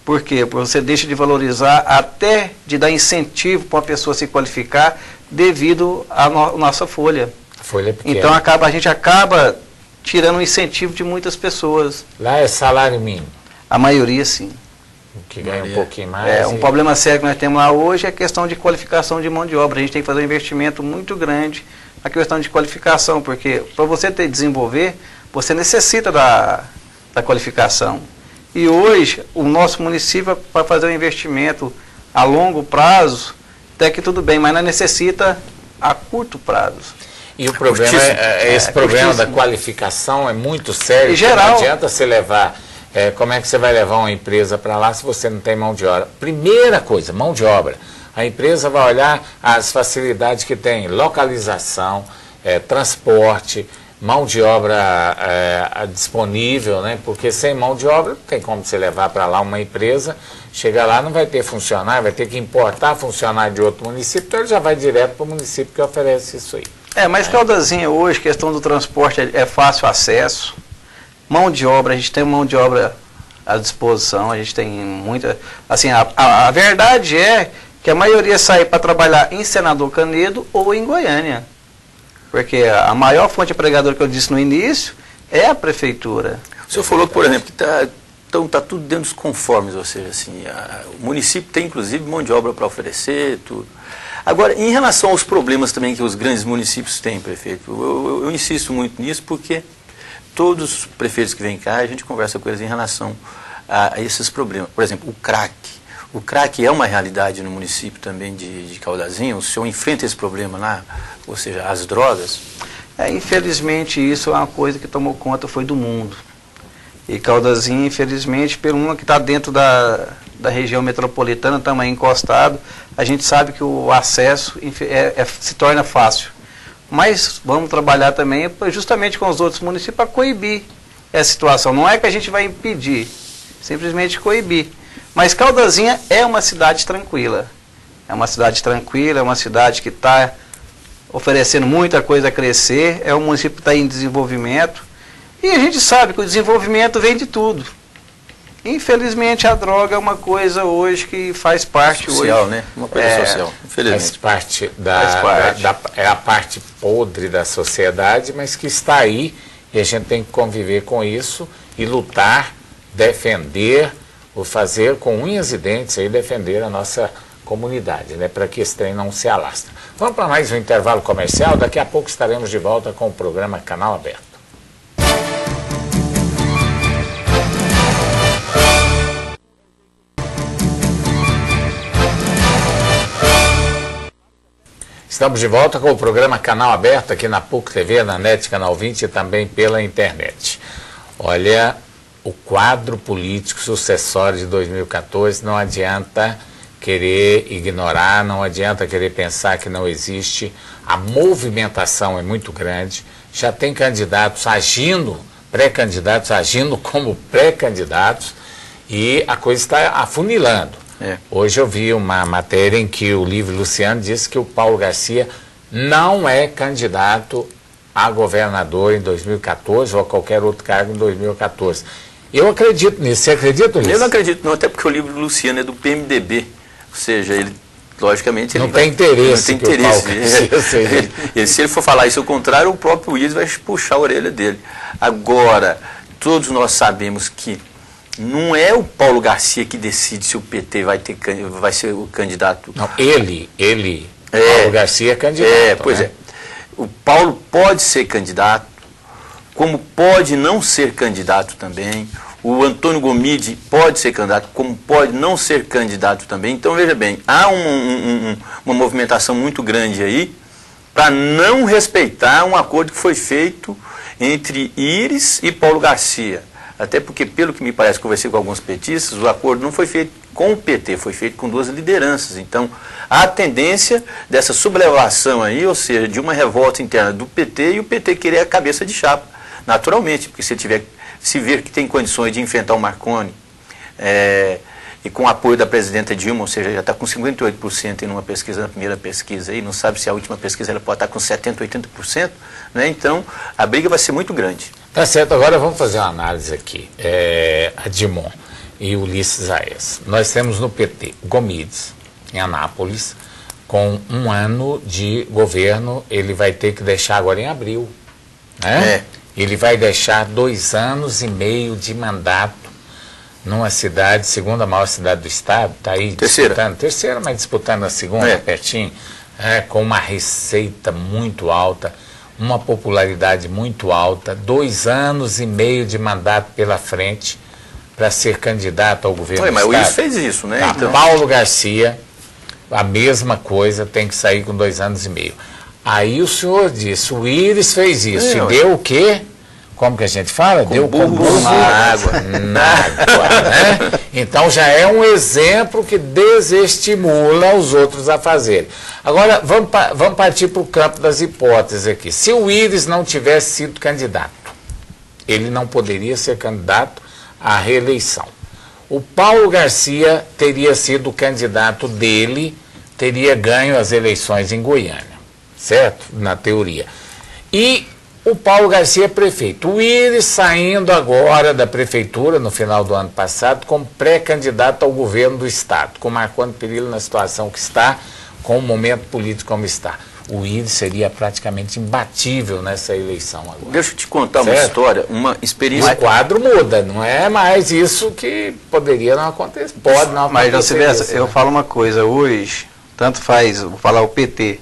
Por quê? Porque você deixa de valorizar, até de dar incentivo para uma pessoa se qualificar devido à nossa folha. A folha é pequena. Então a gente acaba tirando o incentivo de muitas pessoas. Lá é salário mínimo? A maioria, sim. Que ganha um pouquinho mais. Um problema sério que nós temos lá hoje é a questão de qualificação de mão de obra. A gente tem que fazer um investimento muito grande na questão de qualificação, porque para você desenvolver, você necessita da qualificação. E hoje, o nosso município, para fazer um investimento a longo prazo, até que tudo bem, mas não necessita a curto prazo. E o problema esse problema da qualificação é muito sério. Em geral, não adianta você levar. Como é que você vai levar uma empresa para lá se você não tem mão de obra? Primeira coisa, mão de obra. A empresa vai olhar as facilidades que tem, localização, transporte, mão de obra disponível, né? Porque sem mão de obra não tem como você levar para lá uma empresa, chegar lá não vai ter funcionário, vai ter que importar funcionário de outro município, então ele já vai direto para o município que oferece isso aí. Mas Caldazinha hoje, questão do transporte é fácil acesso, mão de obra, a gente tem mão de obra à disposição, a gente tem muita... Assim, a verdade é que a maioria sai para trabalhar em Senador Canedo ou em Goiânia. Porque a maior fonte empregadora que eu disse no início é a prefeitura. O senhor falou, por exemplo, que está tudo dentro dos conformes, ou seja, assim, o município tem inclusive mão de obra para oferecer, tudo. Agora, em relação aos problemas também que os grandes municípios têm, prefeito, eu insisto muito nisso porque todos os prefeitos que vêm cá, a gente conversa com eles em relação a esses problemas. Por exemplo, o crack. O crack é uma realidade no município também de Caldazinha? O senhor enfrenta esse problema lá, ou seja, as drogas? Infelizmente, isso é uma coisa que tomou conta, foi do mundo. E Caldazinha, infelizmente, por uma que está dentro da região metropolitana, também encostado, a gente sabe que o acesso se torna fácil. Mas vamos trabalhar também justamente com os outros municípios para coibir essa situação. Não é que a gente vai impedir, simplesmente coibir. Mas Caldazinha é uma cidade tranquila. É uma cidade tranquila, é uma cidade que está oferecendo muita coisa a crescer, é um município que está em desenvolvimento. E a gente sabe que o desenvolvimento vem de tudo. Infelizmente a droga é uma coisa hoje que faz parte social, hoje. Né? Uma coisa social, infelizmente. Faz parte é a parte podre da sociedade, mas que está aí e a gente tem que conviver com isso e lutar, defender, ou fazer com unhas e dentes aí, defender a nossa comunidade, né, para que esse trem não se alastre. Vamos para mais um intervalo comercial, daqui a pouco estaremos de volta com o programa Canal Aberto. Estamos de volta com o programa Canal Aberto aqui na PUC TV, na NET Canal 20 e também pela internet. Olha, o quadro político sucessório de 2014 não adianta querer ignorar, não adianta querer pensar que não existe. A movimentação é muito grande, já tem candidatos agindo, pré-candidatos agindo como pré-candidatos e a coisa está afunilando. Hoje eu vi uma matéria em que o Livre Luciano disse que o Paulo Garcia não é candidato a governador em 2014 ou a qualquer outro cargo em 2014. Eu acredito nisso. Você acredita nisso? Eu não acredito não, até porque o Livre Luciano é do PMDB. Ou seja, ele, logicamente... Não tem interesse. Não tem interesse. Se ele for falar isso ao contrário, o próprio Willis vai puxar a orelha dele. Agora, todos nós sabemos que não é o Paulo Garcia que decide se o PT vai ser o candidato. Não, Paulo Garcia é candidato. Pois é. O Paulo pode ser candidato, como pode não ser candidato também. O Antônio Gomide pode ser candidato, como pode não ser candidato também. Então, veja bem, há uma movimentação muito grande aí para não respeitar um acordo que foi feito entre Íris e Paulo Garcia. Até porque, pelo que me parece, conversei com alguns petistas, o acordo não foi feito com o PT, foi feito com duas lideranças. Então, há a tendência dessa sublevação aí, ou seja, de uma revolta interna do PT e o PT querer a cabeça de chapa, naturalmente, porque se ver que tem condições de enfrentar o Marconi, e com o apoio da presidenta Dilma, ou seja, já está com 58% em uma pesquisa, na primeira pesquisa, aí, não sabe se a última pesquisa ela pode estar com 70%, 80%, né? Então a briga vai ser muito grande. Tá certo, agora vamos fazer uma análise aqui. A Dimon e Ulisses Aes. Nós temos no PT Gomides, em Anápolis, com 1 ano de governo, ele vai ter que deixar agora em abril, né? Ele vai deixar 2 anos e meio de mandato numa cidade, segunda maior cidade do estado, está aí disputando, terceira, mas disputando a segunda, pertinho, com uma receita muito alta, uma popularidade muito alta, 2 anos e meio de mandato pela frente para ser candidato ao governo do mas estado. O Íris fez isso, né? Tá, então. Paulo Garcia, a mesma coisa, tem que sair com 2 anos e meio. Aí o senhor disse, o Íris fez isso, e deu o quê? Como que a gente fala? Deu com burro na água. Né? Então já é um exemplo que desestimula os outros a fazerem. Agora, vamos partir para o campo das hipóteses aqui. Se o Íris não tivesse sido candidato, ele não poderia ser candidato à reeleição. O Paulo Garcia teria sido o candidato dele, teria ganho as eleições em Goiânia, certo? Na teoria. E o Paulo Garcia é prefeito. O Íris saindo agora da prefeitura, no final do ano passado, como pré-candidato ao governo do estado, com Marconi Perillo na situação que está, com o momento político como está. O Íris seria praticamente imbatível nessa eleição agora. Deixa eu te contar uma história, uma experiência... O quadro muda, não é mais isso que poderia não acontecer. Pode não acontecer. Mas, Silvestre, eu falo uma coisa, hoje, tanto faz, vou falar o PT,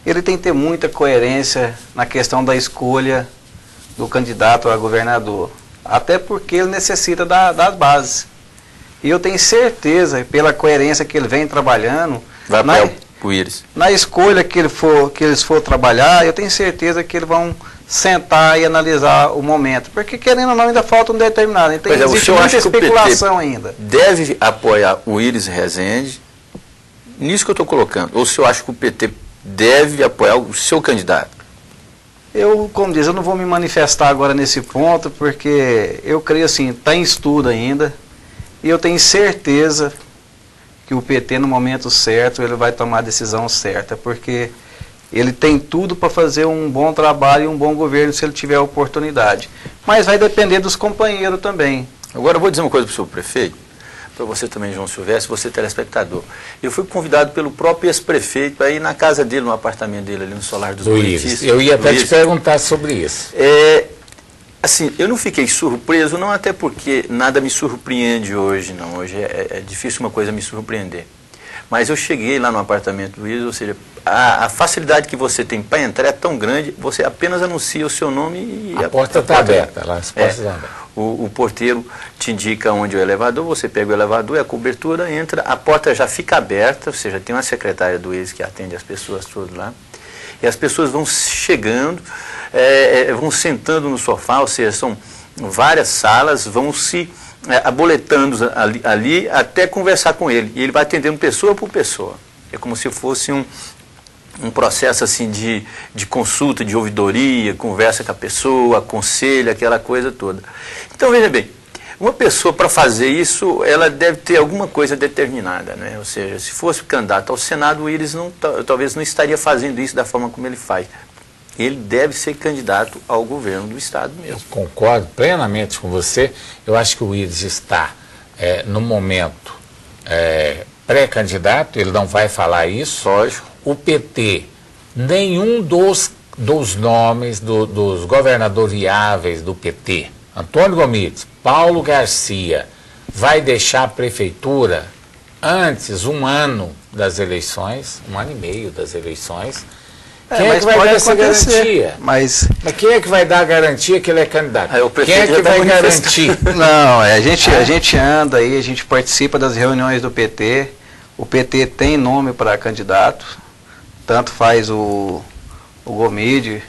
ele tem que ter muita coerência na questão da escolha do candidato a governador. Até porque ele necessita das bases. E eu tenho certeza, pela coerência que ele vem trabalhando, vai apoiar o Íris. Na escolha que eles for trabalhar, eu tenho certeza que eles vão sentar e analisar o momento. Porque, querendo ou não, ainda falta um determinado. Então, existe muita especulação ainda. Deve apoiar o Íris Rezende, nisso que eu estou colocando. Ou se eu acho que o PT deve apoiar o seu candidato? Eu, como diz, eu não vou me manifestar agora nesse ponto, porque eu creio assim, está em estudo ainda, e eu tenho certeza que o PT, no momento certo, ele vai tomar a decisão certa, porque ele tem tudo para fazer um bom trabalho e um bom governo se ele tiver a oportunidade. Mas vai depender dos companheiros também. Agora eu vou dizer uma coisa para o senhor prefeito, para você também, João Silvestre, você telespectador. Eu fui convidado pelo próprio ex-prefeito a ir na casa dele, no apartamento dele, ali no Solar dos Bonitistas. Eu ia até te perguntar sobre isso. Assim, eu não fiquei surpreso, não até porque nada me surpreende hoje, não. Hoje é difícil uma coisa me surpreender. Mas eu cheguei lá no apartamento do Luiz, ou seja, a facilidade que você tem para entrar é tão grande, você apenas anuncia o seu nome e a porta está aberta. Lá, as portas estão abertas. o porteiro te indica onde é o elevador, você pega o elevador, a cobertura, entra, a porta já fica aberta, ou seja, tem uma secretária do Willis que atende as pessoas todas lá, e as pessoas vão chegando, vão sentando no sofá, ou seja, são várias salas, vão se aboletando ali até conversar com ele, e ele vai atendendo pessoa por pessoa. É como se fosse um processo assim de consulta, de ouvidoria, conversa com a pessoa, aconselha, aquela coisa toda. Então, veja bem, uma pessoa para fazer isso, ela deve ter alguma coisa determinada, né? Ou seja, se fosse candidato ao Senado, o Willis talvez não estaria fazendo isso da forma como ele faz. Ele deve ser candidato ao governo do Estado mesmo. Eu concordo plenamente com você. Eu acho que o Willis está, no momento, pré-candidato, ele não vai falar isso. Lógico. O PT, nenhum dos nomes dos governadores viáveis do PT, Antônio Gomides, Paulo Garcia, vai deixar a prefeitura antes, 1 ano das eleições, 1 ano e meio das eleições. Quem é que vai dar essa garantia? Mas quem é que vai dar a garantia que ele é candidato? Quem é que vai garantir? Não, a gente anda aí, a gente participa das reuniões do PT. O PT tem nome para candidato, tanto faz o Gomide,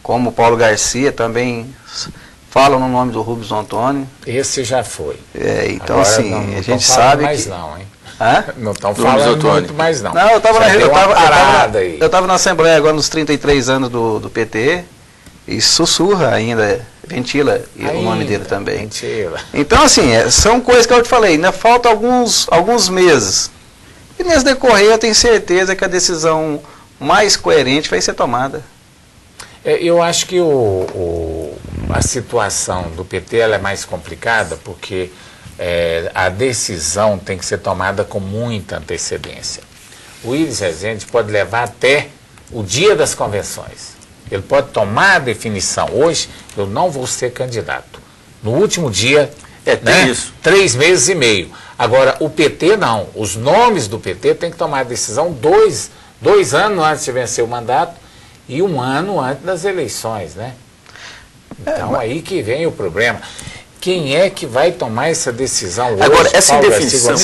como o Paulo Garcia também falam no nome do Rubens Antônio. Esse já foi. Então agora assim, não a gente sabe mais que... não, hein? Hã? Não estão falando muito mais não. Não, eu estava na Assembleia agora nos 33 anos do PT e sussurra ainda, ventila o nome dele também. Ventila. Então assim, são coisas que eu te falei, ainda falta alguns meses. E nesse decorrer eu tenho certeza que a decisão mais coerente vai ser tomada. Eu acho que a situação do PT ela é mais complicada porque a decisão tem que ser tomada com muita antecedência. O Willis Rezende pode levar até o dia das convenções. Ele pode tomar a definição. Hoje eu não vou ser candidato. No último dia, tem isso. 3 meses e meio. Agora, o PT não. Os nomes do PT têm que tomar a decisão 2 anos antes de vencer o mandato e 1 ano antes das eleições, né? Então, aí que vem o problema. Quem é que vai tomar essa decisão hoje? Agora, essa indefinição...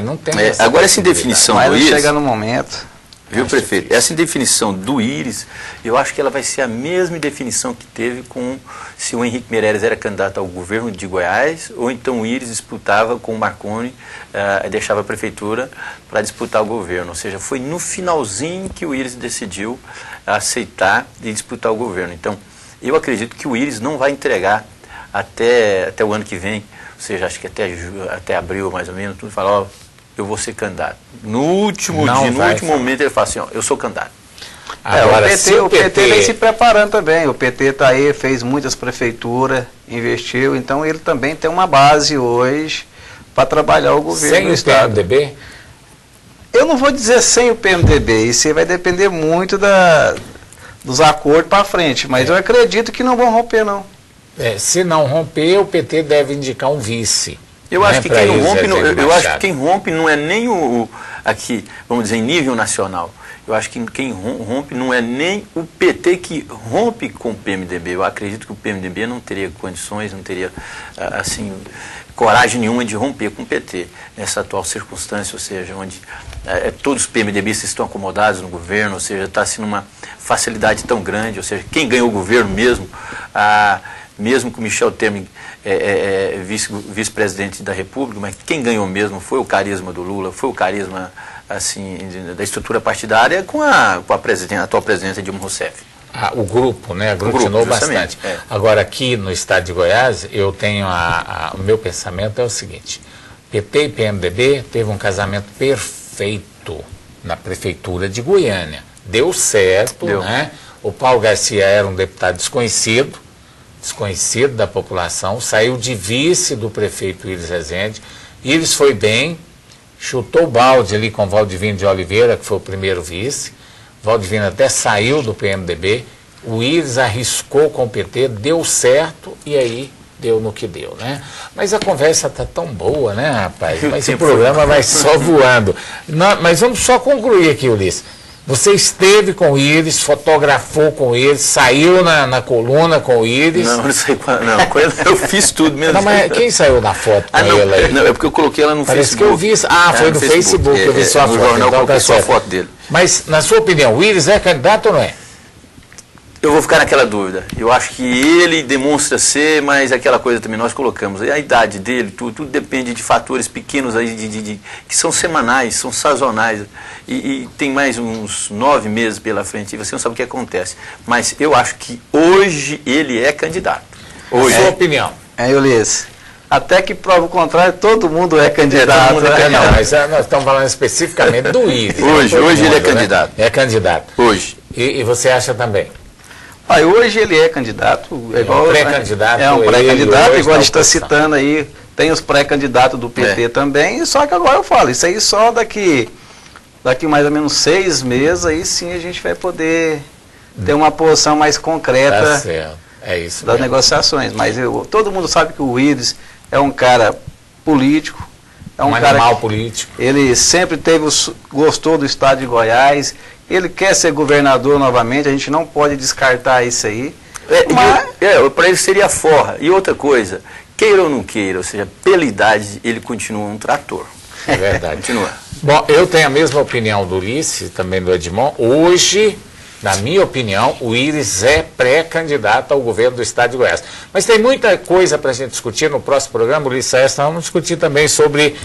Não tem essa agora, essa indefinição do Willis... chegar no momento... Viu, prefeito? Essa indefinição do Willis, eu acho que ela vai ser a mesma indefinição que teve se o Henrique Meirelles era candidato ao governo de Goiás, ou então o Willis disputava com o Marconi, deixava a prefeitura para disputar o governo. Ou seja, foi no finalzinho que o Willis decidiu aceitar e disputar o governo. Então, eu acredito que o Willis não vai entregar até o ano que vem, ou seja, acho que até abril mais ou menos, tudo falar, ó, eu vou ser candidato. No último momento ele fala assim, ó, eu sou candidato. Agora, o PT vem se preparando também, o PT está aí, fez muitas prefeituras, investiu, então ele também tem uma base hoje para trabalhar o governo do Estado. Sem o PMDB? Eu não vou dizer sem o PMDB, isso aí vai depender muito dos acordos para frente, mas eu acredito que não vão romper não. Se não romper, o PT deve indicar um vice. Eu acho que quem não rompe, eu acho que quem rompe não é nem aqui, vamos dizer, em nível nacional. Eu acho que quem rompe não é nem o PT que rompe com o PMDB. Eu acredito que o PMDB não teria condições, não teria, assim, coragem nenhuma de romper com o PT nessa atual circunstância, ou seja, onde todos os PMDBistas estão acomodados no governo, ou seja, está assim numa facilidade tão grande, ou seja, quem ganhou o governo mesmo, mesmo com Michel Temer vice-presidente da República, mas quem ganhou mesmo foi o carisma do Lula, foi o carisma assim, da estrutura partidária com a atual presidenta Dilma Rousseff. O grupo, né, aglutinou bastante. Agora, aqui no estado de Goiás, eu tenho o meu pensamento é o seguinte, PT e PMDB teve um casamento perfeito na prefeitura de Goiânia. Deu certo, né? O Paulo Garcia era um deputado desconhecido da população, saiu de vice do prefeito Willis Rezende. Willis foi bem, chutou o balde ali com o Valdivino de Oliveira, que foi o primeiro vice. Valdivino até saiu do PMDB, o Willis arriscou com o PT, deu certo e aí deu no que deu, né? Mas a conversa tá tão boa, né, rapaz? Mas o programa vai só voando. Mas vamos só concluir aqui, Ulisses. Você esteve com o Íris, fotografou com o Íris, saiu na coluna com o Íris. Não sei qual, não, com ele eu fiz tudo mesmo. Não, mas quem saiu na foto com ele aí? Não, é porque eu coloquei ela no Parece Facebook. que eu vi. Ah, foi no Facebook, eu vi sua foto. No jornal eu então, coloquei tá só a certo. foto dele. Mas, na sua opinião, o Íris é candidato ou não é? Eu vou ficar naquela dúvida. Eu acho que ele demonstra ser, mas aquela coisa também nós colocamos. A idade dele, tudo depende de fatores pequenos aí, que são semanais, são sazonais. E tem mais uns 9 meses pela frente e você não sabe o que acontece. Mas eu acho que hoje ele é candidato. Hoje. Sua opinião? Ulisses? Até que prova o contrário, todo mundo é candidato. Não, mas nós estamos falando especificamente do Íris. Hoje ele é candidato. Né? É candidato. Hoje. E você acha também? Hoje ele é candidato, igual pré-candidato. É um pré-candidato, igual a gente está citando aí, tem os pré-candidatos do PT também, só que agora eu falo, isso aí só daqui mais ou menos 6 meses, aí sim a gente vai poder ter uma posição mais concreta tá certo. É isso das mesmo. negociações. Mas todo mundo sabe que o Íris é um cara político, é um cara animal político. Ele sempre gostou do estado de Goiás. Ele quer ser governador novamente, a gente não pode descartar isso aí. Para ele seria forra. E outra coisa, queira ou não queira, ou seja, pela idade, ele continua um trator. É verdade. Continua. Bom, eu tenho a mesma opinião do Ulisses, também do Edmond. Hoje, na minha opinião, o Íris é pré-candidato ao governo do estado de Goiás. Mas tem muita coisa para a gente discutir no próximo programa, Ulisses Saez, nós vamos discutir também sobre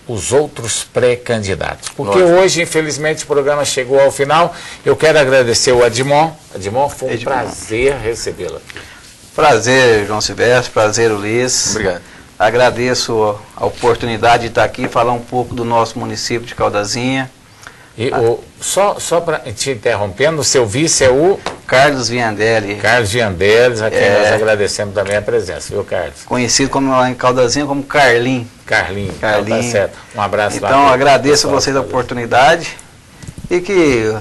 os outros pré-candidatos. Porque hoje, infelizmente, o programa chegou ao final. Eu quero agradecer o Edmond. Edmond, foi um prazer recebê-lo aqui. Prazer, João Silvestre, prazer, Ulisses. Obrigado. Agradeço a oportunidade de estar aqui e falar um pouco do nosso município de Caldazinha. E só para te interrompendo, o seu vice é o Carlos Viandelli. Carlos Viandelli, a quem nós agradecemos também a presença, viu, Carlos? Conhecido como lá em Caldazinha como Carlinho. Carlinho, tá certo. Um abraço lá. Então, agradeço a vocês a oportunidade e que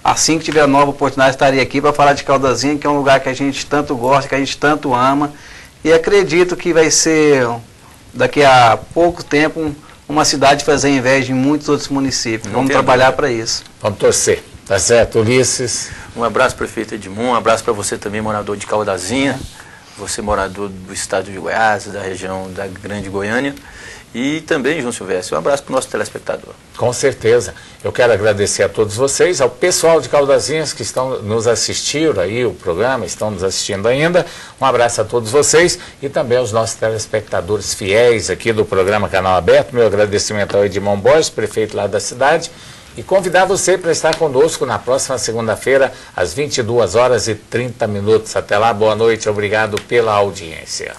assim que tiver nova oportunidade estarei aqui para falar de Caldazinha, que é um lugar que a gente tanto gosta, que a gente tanto ama, e acredito que vai ser, daqui a pouco tempo, uma cidade fazer inveja em muitos outros municípios. Vamos trabalhar para isso. Vamos torcer. Tá certo, Ulisses? Um abraço, prefeito Edmond. Um abraço para você também, morador de Caldazinha. Você, morador do estado de Goiás, da região da Grande Goiânia. E também, João Silvestre, um abraço para o nosso telespectador. Com certeza. Eu quero agradecer a todos vocês, ao pessoal de Caldazinhas que estão nos assistindo aí, o programa, estão nos assistindo ainda. Um abraço a todos vocês e também aos nossos telespectadores fiéis aqui do programa Canal Aberto. Meu agradecimento ao Edmond Borges, prefeito lá da cidade. E convidar você para estar conosco na próxima segunda-feira, às 22h30. Até lá, boa noite, obrigado pela audiência.